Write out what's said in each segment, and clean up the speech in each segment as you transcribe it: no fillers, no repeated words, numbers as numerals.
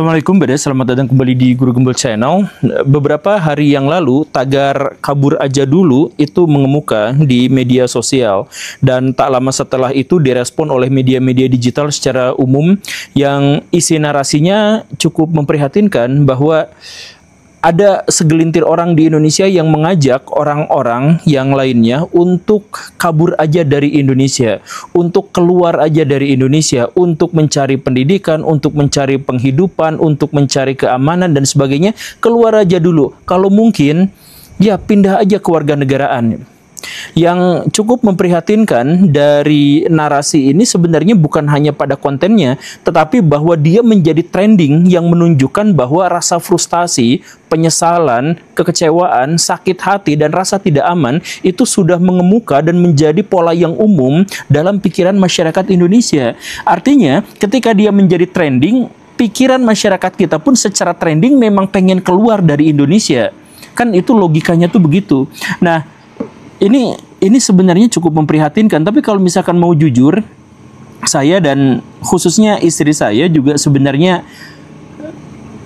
Assalamualaikum, selamat datang kembali di Guru Gembel Channel. Beberapa hari yang lalu, tagar kabur aja dulu itu mengemuka di media sosial. Dan tak lama setelah itu direspon oleh media-media digital secara umum yang isi narasinya cukup memprihatinkan bahwa ada segelintir orang di Indonesia yang mengajak orang-orang yang lainnya untuk kabur aja dari Indonesia, untuk keluar aja dari Indonesia, untuk mencari pendidikan, untuk mencari penghidupan, untuk mencari keamanan dan sebagainya. Keluar aja dulu. Kalau mungkin, ya pindah aja ke warganegaraan. Yang cukup memprihatinkan dari narasi ini sebenarnya bukan hanya pada kontennya, tetapi bahwa dia menjadi trending yang menunjukkan bahwa rasa frustasi, penyesalan, kekecewaan, sakit hati, dan rasa tidak aman itu sudah mengemuka dan menjadi pola yang umum dalam pikiran masyarakat Indonesia. Artinya, ketika dia menjadi trending, pikiran masyarakat kita pun secara trending memang pengen keluar dari Indonesia. Kan itu logikanya tuh begitu. Nah, ini sebenarnya cukup memprihatinkan, tapi kalau misalkan mau jujur, saya dan khususnya istri saya juga sebenarnya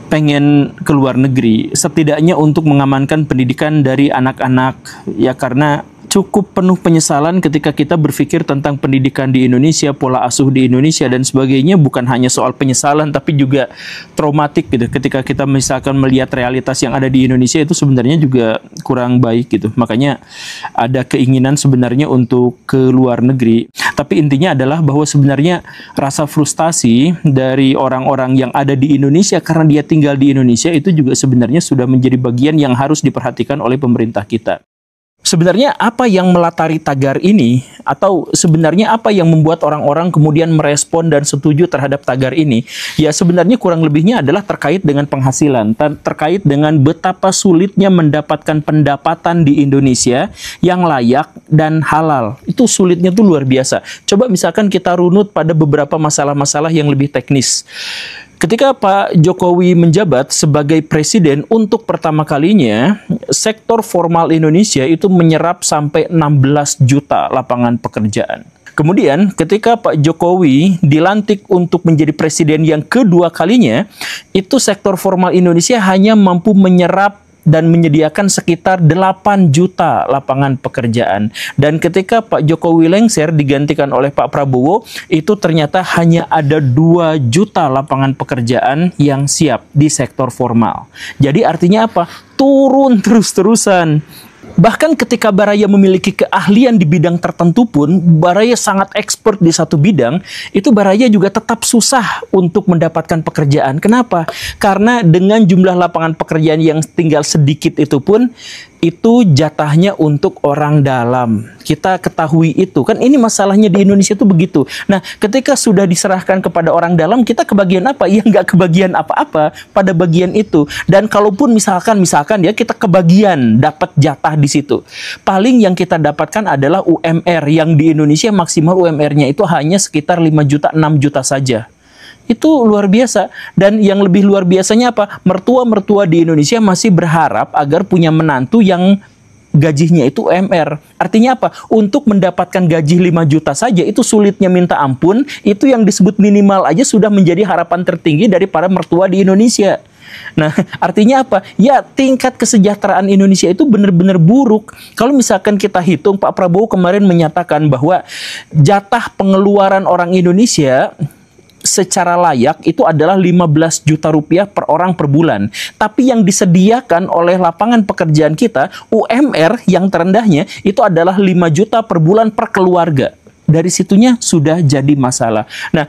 pengen ke luar negeri, setidaknya untuk mengamankan pendidikan dari anak-anak, ya karena cukup penuh penyesalan ketika kita berpikir tentang pendidikan di Indonesia, pola asuh di Indonesia dan sebagainya. Bukan hanya soal penyesalan tapi juga traumatik gitu. Ketika kita misalkan melihat realitas yang ada di Indonesia itu sebenarnya juga kurang baik gitu. Makanya ada keinginan sebenarnya untuk ke luar negeri. Tapi intinya adalah bahwa sebenarnya rasa frustasi dari orang-orang yang ada di Indonesia karena dia tinggal di Indonesia itu juga sebenarnya sudah menjadi bagian yang harus diperhatikan oleh pemerintah kita. Sebenarnya apa yang melatari tagar ini, atau sebenarnya apa yang membuat orang-orang kemudian merespon dan setuju terhadap tagar ini? Ya sebenarnya kurang lebihnya adalah terkait dengan penghasilan, terkait dengan betapa sulitnya mendapatkan pendapatan di Indonesia yang layak dan halal. Itu sulitnya tuh luar biasa. Coba misalkan kita runut pada beberapa masalah-masalah yang lebih teknis. Ketika Pak Jokowi menjabat sebagai presiden untuk pertama kalinya, sektor formal Indonesia itu menyerap sampai 16 juta lapangan pekerjaan. Kemudian ketika Pak Jokowi dilantik untuk menjadi presiden yang kedua kalinya, itu sektor formal Indonesia hanya mampu menyerap dan menyediakan sekitar 8 juta lapangan pekerjaan. Dan ketika Pak Jokowi lengser digantikan oleh Pak Prabowo, itu ternyata hanya ada 2 juta lapangan pekerjaan yang siap di sektor formal. Jadi artinya apa? Turun terus-terusan. Bahkan ketika Baraya memiliki keahlian di bidang tertentu pun, Baraya sangat expert di satu bidang, itu Baraya juga tetap susah untuk mendapatkan pekerjaan. Kenapa? Karena dengan jumlah lapangan pekerjaan yang tinggal sedikit itu pun, itu jatahnya untuk orang dalam. Kita ketahui itu. Kan ini masalahnya di Indonesia itu begitu. Nah, ketika sudah diserahkan kepada orang dalam, kita kebagian apa? Ya nggak kebagian apa-apa pada bagian itu. Dan kalaupun misalkan ya kita kebagian dapat jatah di situ. Paling yang kita dapatkan adalah UMR yang di Indonesia maksimal UMR-nya itu hanya sekitar 5 juta, 6 juta saja. Itu luar biasa. Dan yang lebih luar biasanya apa? Mertua-mertua di Indonesia masih berharap agar punya menantu yang gajinya itu UMR. Artinya apa? Untuk mendapatkan gaji 5 juta saja itu sulitnya minta ampun. Itu yang disebut minimal aja sudah menjadi harapan tertinggi dari para mertua di Indonesia. Nah, artinya apa? Ya, tingkat kesejahteraan Indonesia itu benar-benar buruk. Kalau misalkan kita hitung, Pak Prabowo kemarin menyatakan bahwa jatah pengeluaran orang Indonesia secara layak itu adalah 15 juta rupiah per orang per bulan. Tapi yang disediakan oleh lapangan pekerjaan kita, UMR yang terendahnya itu adalah 5 juta per bulan per keluarga. Dari situnya sudah jadi masalah. Nah,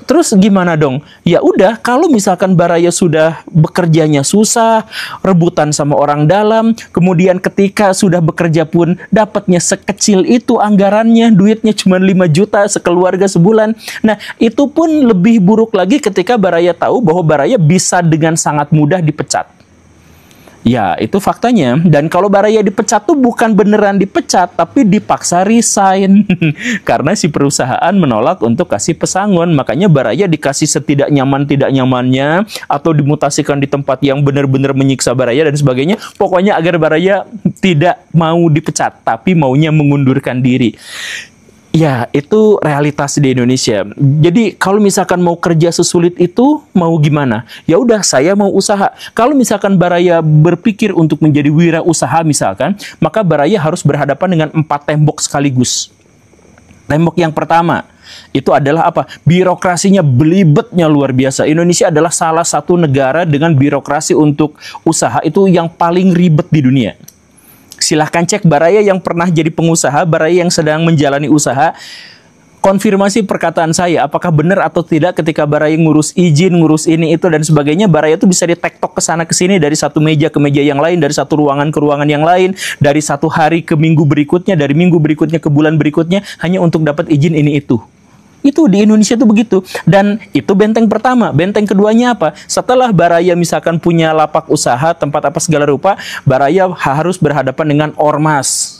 terus gimana dong? Ya udah, kalau misalkan Baraya sudah bekerjanya susah, rebutan sama orang dalam, kemudian ketika sudah bekerja pun dapatnya sekecil itu anggarannya, duitnya cuma 5 juta sekeluarga sebulan. Nah, itu pun lebih buruk lagi ketika Baraya tahu bahwa Baraya bisa dengan sangat mudah dipecat. Ya, itu faktanya. Dan kalau Baraya dipecat tuh bukan beneran dipecat, tapi dipaksa resign. Karena si perusahaan menolak untuk kasih pesangon. Makanya Baraya dikasih setidak nyaman-tidak nyamannya, atau dimutasikan di tempat yang benar-benar menyiksa Baraya dan sebagainya. Pokoknya agar Baraya tidak mau dipecat, tapi maunya mengundurkan diri. Ya, itu realitas di Indonesia. Jadi kalau misalkan mau kerja sesulit itu, mau gimana? Ya udah, saya mau usaha. Kalau misalkan Baraya berpikir untuk menjadi wirausaha misalkan, maka Baraya harus berhadapan dengan 4 tembok sekaligus. Tembok yang pertama, itu adalah apa? Birokrasinya belibetnya luar biasa. Indonesia adalah salah satu negara dengan birokrasi untuk usaha itu yang paling ribet di dunia. Silahkan cek Baraya yang pernah jadi pengusaha, Baraya yang sedang menjalani usaha, konfirmasi perkataan saya, apakah benar atau tidak ketika Baraya ngurus izin, ngurus ini, itu, dan sebagainya, Baraya itu bisa ditektok ke sana ke sini, dari satu meja ke meja yang lain, dari satu ruangan ke ruangan yang lain, dari satu hari ke minggu berikutnya, dari minggu berikutnya ke bulan berikutnya, hanya untuk dapat izin ini itu. Itu di Indonesia tuh begitu. Dan itu benteng pertama. Benteng keduanya apa? Setelah Baraya misalkan punya lapak usaha, tempat apa segala rupa, Baraya harus berhadapan dengan ormas.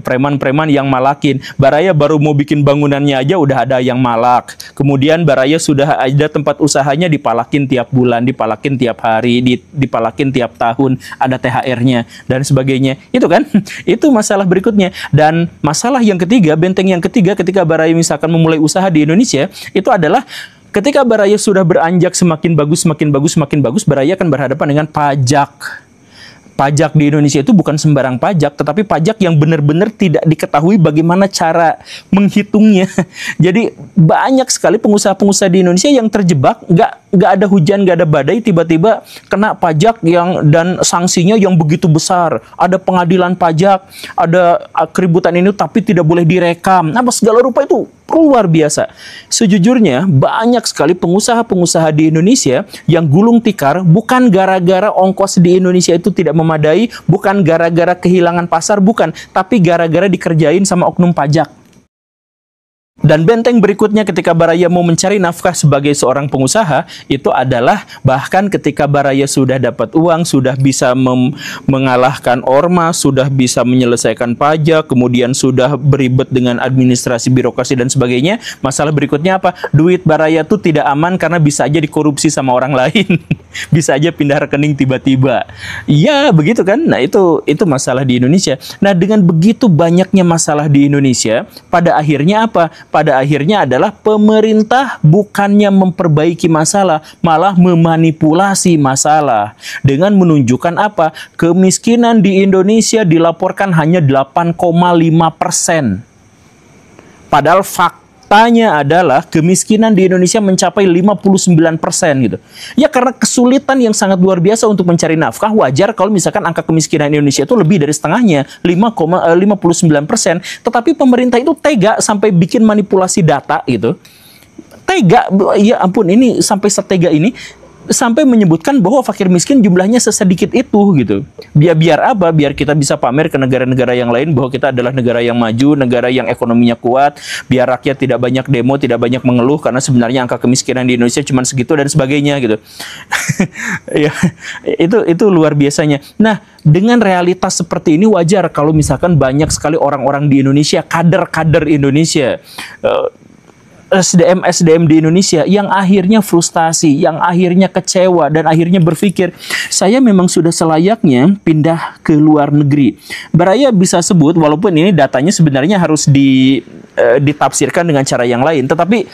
Preman-preman yang malakin. Baraya baru mau bikin bangunannya aja udah ada yang malak. Kemudian Baraya sudah ada tempat usahanya dipalakin tiap bulan, dipalakin tiap hari, dipalakin tiap tahun, ada THR-nya dan sebagainya. Itu kan? Itu masalah berikutnya. Dan masalah yang ketiga, benteng yang ketiga ketika Baraya misalkan memulai usaha di Indonesia, itu adalah ketika Baraya sudah beranjak semakin bagus, semakin bagus, semakin bagus, Baraya akan berhadapan dengan pajak. Pajak di Indonesia itu bukan sembarang pajak, tetapi pajak yang benar-benar tidak diketahui bagaimana cara menghitungnya. Jadi banyak sekali pengusaha-pengusaha di Indonesia yang terjebak, nggak ada hujan, nggak ada badai, tiba-tiba kena pajak dan sanksinya yang begitu besar. Ada pengadilan pajak, ada keributan ini, tapi tidak boleh direkam. Apa segala rupa itu luar biasa. Sejujurnya banyak sekali pengusaha-pengusaha di Indonesia yang gulung tikar bukan gara-gara ongkos di Indonesia itu tidak memadai, bukan gara-gara kehilangan pasar, bukan, tapi gara-gara dikerjain sama oknum pajak. Dan benteng berikutnya ketika Baraya mau mencari nafkah sebagai seorang pengusaha, itu adalah bahkan ketika Baraya sudah dapat uang, sudah bisa mengalahkan ormas, sudah bisa menyelesaikan pajak, kemudian sudah beribet dengan administrasi birokrasi dan sebagainya, masalah berikutnya apa? Duit Baraya tuh tidak aman karena bisa aja dikorupsi sama orang lain. Bisa aja pindah rekening tiba-tiba. Ya, begitu kan? Nah, itu masalah di Indonesia. Nah, dengan begitu banyaknya masalah di Indonesia, pada akhirnya apa? Pada akhirnya adalah pemerintah bukannya memperbaiki masalah, malah memanipulasi masalah dengan menunjukkan apa? Kemiskinan di Indonesia dilaporkan hanya 8,5%. Padahal faktanya adalah kemiskinan di Indonesia mencapai 59% gitu. Ya karena kesulitan yang sangat luar biasa untuk mencari nafkah, wajar kalau misalkan angka kemiskinan Indonesia itu lebih dari setengahnya, 5,59%. Tetapi pemerintah itu tega sampai bikin manipulasi data gitu. Tega, ya ampun, ini sampai setega ini. Sampai menyebutkan bahwa fakir miskin jumlahnya sesedikit itu gitu. Biar apa? Biar kita bisa pamer ke negara-negara yang lain bahwa kita adalah negara yang maju, negara yang ekonominya kuat, biar rakyat tidak banyak demo, tidak banyak mengeluh karena sebenarnya angka kemiskinan di Indonesia cuma segitu dan sebagainya gitu. Ya, itu luar biasanya. Nah, dengan realitas seperti ini wajar kalau misalkan banyak sekali orang-orang di Indonesia, kader-kader Indonesia, SDM di Indonesia yang akhirnya frustasi, yang akhirnya kecewa, dan akhirnya berpikir, saya memang sudah selayaknya pindah ke luar negeri. Baraya bisa sebut, walaupun ini datanya sebenarnya harus ditafsirkan dengan cara yang lain, tetapi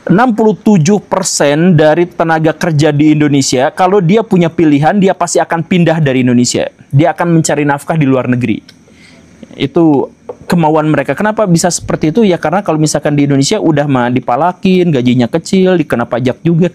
67% dari tenaga kerja di Indonesia, kalau dia punya pilihan, dia pasti akan pindah dari Indonesia. Dia akan mencari nafkah di luar negeri. Itu kemauan mereka. Kenapa bisa seperti itu? Ya karena kalau misalkan di Indonesia udah mah dipalakin, gajinya kecil, dikena pajak juga,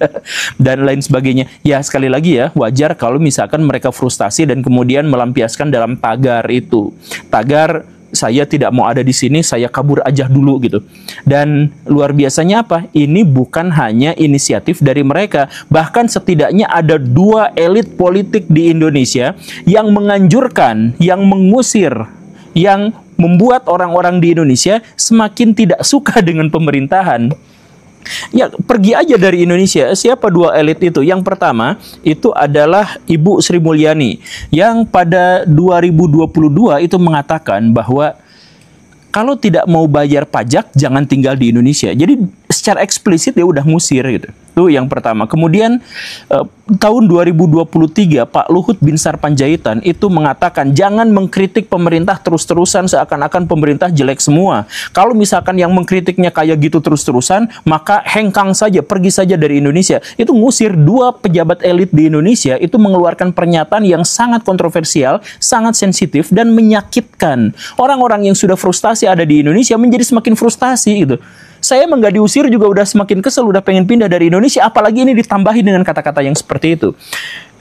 dan lain sebagainya. Ya sekali lagi ya, wajar kalau misalkan mereka frustasi dan kemudian melampiaskan dalam tagar itu. Tagar, saya tidak mau ada di sini, saya kabur aja dulu gitu. Dan luar biasanya apa? Ini bukan hanya inisiatif dari mereka. Bahkan setidaknya ada 2 elit politik di Indonesia yang menganjurkan, yang mengusir, yang membuat orang-orang di Indonesia semakin tidak suka dengan pemerintahan. Ya, pergi aja dari Indonesia. Siapa 2 elit itu? Yang pertama, itu adalah Ibu Sri Mulyani, yang pada 2022 itu mengatakan bahwa kalau tidak mau bayar pajak, jangan tinggal di Indonesia. Jadi secara eksplisit dia udah ngusir gitu. Itu yang pertama. Kemudian tahun 2023 Pak Luhut Binsar Panjaitan itu mengatakan jangan mengkritik pemerintah terus-terusan seakan-akan pemerintah jelek semua. Kalau misalkan yang mengkritiknya kayak gitu terus-terusan, maka hengkang saja, pergi saja dari Indonesia. Itu ngusir 2 pejabat elit di Indonesia, itu mengeluarkan pernyataan yang sangat kontroversial, sangat sensitif dan menyakitkan. Orang-orang yang sudah frustasi ada di Indonesia menjadi semakin frustasi gitu. Saya emang nggak diusir juga udah semakin kesel, udah pengen pindah dari Indonesia, apalagi ini ditambahi dengan kata-kata yang seperti itu.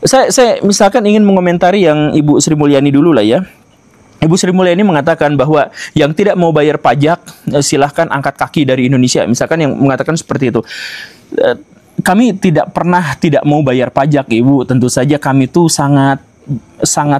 Saya misalkan ingin mengomentari yang Ibu Sri Mulyani dulu lah ya. Ibu Sri Mulyani mengatakan bahwa yang tidak mau bayar pajak silahkan angkat kaki dari Indonesia. Misalkan yang mengatakan seperti itu. Kami tidak pernah tidak mau bayar pajak, Ibu. Tentu saja kami tuh sangat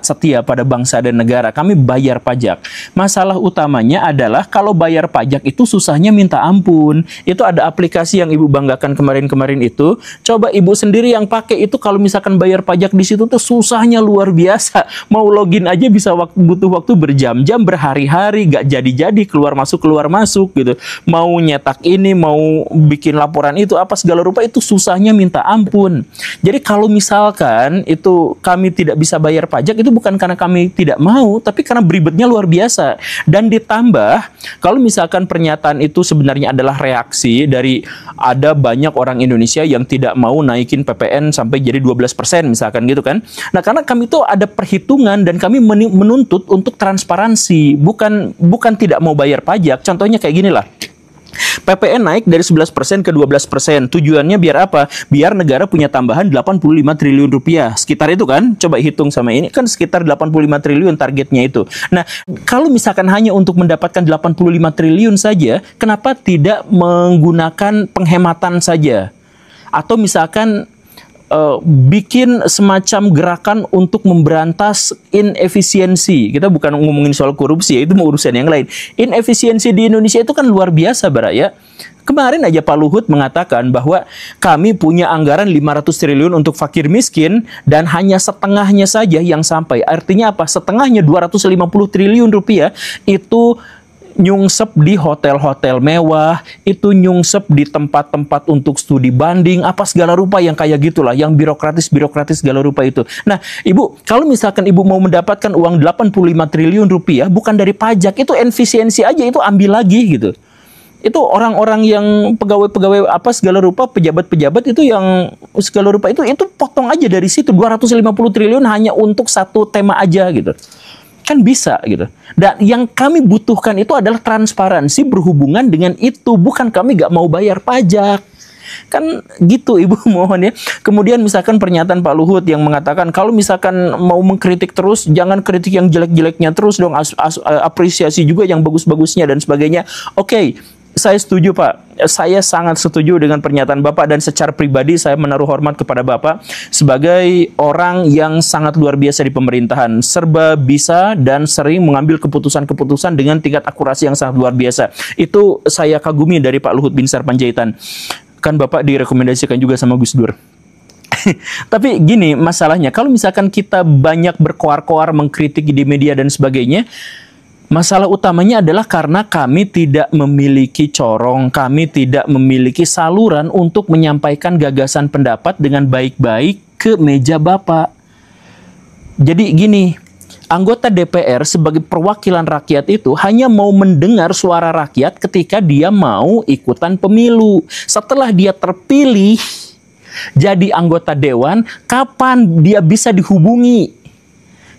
setia pada bangsa dan negara. Kami bayar pajak. Masalah utamanya adalah kalau bayar pajak itu susahnya minta ampun. Itu ada aplikasi yang Ibu banggakan kemarin-kemarin itu. Coba Ibu sendiri yang pakai itu, kalau misalkan bayar pajak di situ tuh susahnya luar biasa. Mau login aja bisa butuh waktu berjam-jam, berhari-hari, gak jadi-jadi, keluar masuk gitu. Mau nyetak ini, mau bikin laporan itu, apa segala rupa itu susahnya minta ampun. Jadi kalau misalkan itu kami tidak bisa bayar pajak, itu bukan karena kami tidak mau, tapi karena beribetnya luar biasa. Dan ditambah, kalau misalkan pernyataan itu sebenarnya adalah reaksi dari ada banyak orang Indonesia yang tidak mau naikin PPN sampai jadi 12% misalkan gitu kan. Nah, karena kami itu ada perhitungan dan kami menuntut untuk transparansi, bukan tidak mau bayar pajak. Contohnya kayak gini lah. PPN naik dari 11% ke 12%. Tujuannya biar apa? Biar negara punya tambahan 85 triliun rupiah. Sekitar itu kan? Coba hitung sama ini. Kan sekitar 85 triliun targetnya itu. Nah, kalau misalkan hanya untuk mendapatkan 85 triliun saja, kenapa tidak menggunakan penghematan saja? Atau misalkan bikin semacam gerakan untuk memberantas inefisiensi. Kita bukan ngomongin soal korupsi ya, itu mau urusan yang lain. Inefisiensi di Indonesia itu kan luar biasa, Bara ya. Kemarin aja Pak Luhut mengatakan bahwa kami punya anggaran 500 triliun untuk fakir miskin dan hanya setengahnya saja yang sampai. Artinya apa? Setengahnya 250 triliun rupiah itu nyungsep di hotel-hotel mewah, itu nyungsep di tempat-tempat untuk studi banding, apa segala rupa yang kayak gitulah, yang birokratis segala rupa itu. Nah, Ibu, kalau misalkan Ibu mau mendapatkan uang 85 triliun rupiah, bukan dari pajak, itu efisiensi aja, itu ambil lagi gitu. Itu orang-orang yang pegawai-pegawai apa segala rupa, pejabat-pejabat itu yang segala rupa itu potong aja dari situ, 250 triliun hanya untuk satu tema aja gitu. Kan bisa gitu. Dan yang kami butuhkan itu adalah transparansi berhubungan dengan itu. Bukan kami gak mau bayar pajak. Kan gitu Ibu, mohon ya. Kemudian misalkan pernyataan Pak Luhut yang mengatakan kalau misalkan mau mengkritik terus, jangan kritik yang jelek-jeleknya terus dong, apresiasi juga yang bagus-bagusnya dan sebagainya. Oke. Saya setuju Pak, saya sangat setuju dengan pernyataan Bapak dan secara pribadi saya menaruh hormat kepada Bapak sebagai orang yang sangat luar biasa di pemerintahan, serba bisa dan sering mengambil keputusan-keputusan dengan tingkat akurasi yang sangat luar biasa. Itu saya kagumi dari Pak Luhut Binsar Panjaitan. Kan Bapak direkomendasikan juga sama Gus Dur. Tapi gini masalahnya, kalau misalkan kita banyak berkoar-koar mengkritik di media dan sebagainya, masalah utamanya adalah karena kami tidak memiliki corong, kami tidak memiliki saluran untuk menyampaikan gagasan pendapat dengan baik-baik ke meja Bapak. Jadi gini, anggota DPR sebagai perwakilan rakyat itu hanya mau mendengar suara rakyat ketika dia mau ikutan pemilu. Setelah dia terpilih jadi anggota dewan, kapan dia bisa dihubungi?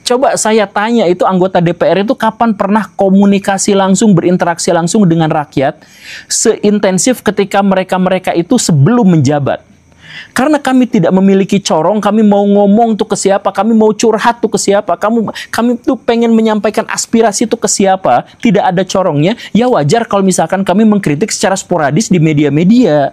Coba saya tanya, itu anggota DPR itu kapan pernah komunikasi langsung, berinteraksi langsung dengan rakyat seintensif ketika mereka itu sebelum menjabat? Karena kami tidak memiliki corong, kami mau ngomong tuh ke siapa, kami mau curhat tuh ke siapa, kami tuh pengen menyampaikan aspirasi tuh ke siapa, tidak ada corongnya, ya wajar kalau misalkan kami mengkritik secara sporadis di media-media.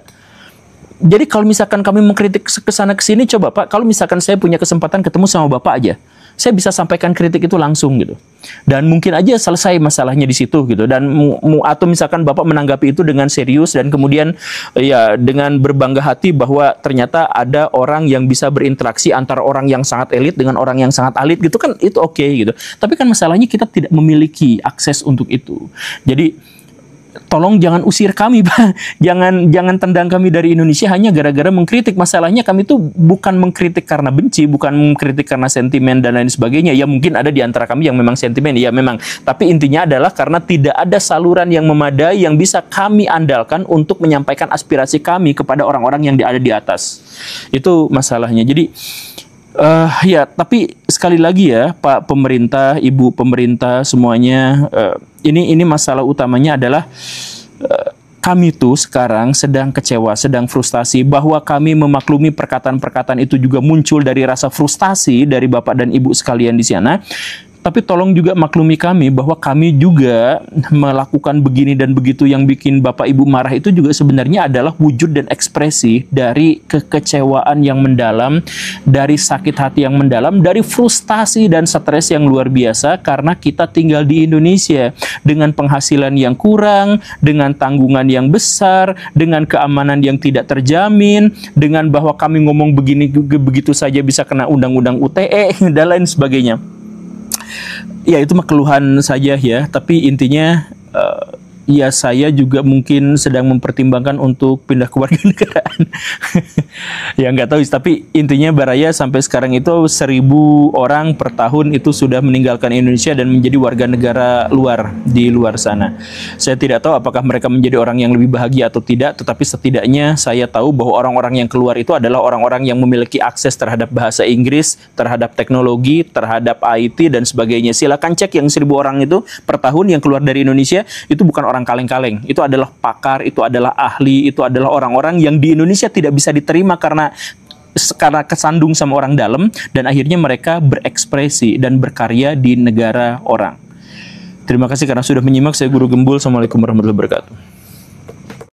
Jadi kalau misalkan kami mengkritik ke sana ke sini, coba Pak, kalau misalkan saya punya kesempatan ketemu sama Bapak aja, saya bisa sampaikan kritik itu langsung gitu. Dan mungkin aja selesai masalahnya di situ gitu. Dan atau misalkan Bapak menanggapi itu dengan serius dan kemudian ya dengan berbangga hati bahwa ternyata ada orang yang bisa berinteraksi antara orang yang sangat elit dengan orang yang sangat elit gitu kan, itu oke gitu. Tapi kan masalahnya kita tidak memiliki akses untuk itu. Jadi tolong jangan usir kami, Pak. Jangan tendang kami dari Indonesia hanya gara-gara mengkritik. Masalahnya kami tuh bukan mengkritik karena benci, bukan mengkritik karena sentimen dan lain sebagainya. Ya mungkin ada di antara kami yang memang sentimen, ya memang. Tapi intinya adalah karena tidak ada saluran yang memadai yang bisa kami andalkan untuk menyampaikan aspirasi kami kepada orang-orang yang ada di atas. Itu masalahnya. Jadi ya, tapi sekali lagi ya, Pak pemerintah, Ibu pemerintah semuanya, ini masalah utamanya adalah kami tuh sekarang sedang kecewa, sedang frustasi bahwa kami memaklumi perkataan-perkataan itu juga muncul dari rasa frustasi dari Bapak dan Ibu sekalian di sana. Tapi tolong juga maklumi kami bahwa kami juga melakukan begini dan begitu yang bikin Bapak Ibu marah itu juga sebenarnya adalah wujud dan ekspresi dari kekecewaan yang mendalam, dari sakit hati yang mendalam, dari frustasi dan stres yang luar biasa karena kita tinggal di Indonesia dengan penghasilan yang kurang, dengan tanggungan yang besar, dengan keamanan yang tidak terjamin, dengan bahwa kami ngomong begini begitu saja bisa kena undang-undang UTE dan lain sebagainya. Ya itu mah keluhan saja ya, tapi intinya ya saya juga mungkin sedang mempertimbangkan untuk pindah ke warga negaraan. Ya nggak tahu, tapi intinya Baraya sampai sekarang itu 1.000 orang per tahun itu sudah meninggalkan Indonesia dan menjadi warga negara luar di luar sana. Saya tidak tahu apakah mereka menjadi orang yang lebih bahagia atau tidak, tetapi setidaknya saya tahu bahwa orang-orang yang keluar itu adalah orang-orang yang memiliki akses terhadap bahasa Inggris, terhadap teknologi, terhadap IT dan sebagainya. Silakan cek yang 1.000 orang itu per tahun yang keluar dari Indonesia, itu bukan orang kaleng-kaleng, itu adalah pakar, itu adalah ahli, itu adalah orang-orang yang di Indonesia tidak bisa diterima karena kesandung sama orang dalam, dan akhirnya mereka berekspresi dan berkarya di negara orang. Terima kasih karena sudah menyimak. Saya Guru Gembul. Assalamualaikum warahmatullahi wabarakatuh.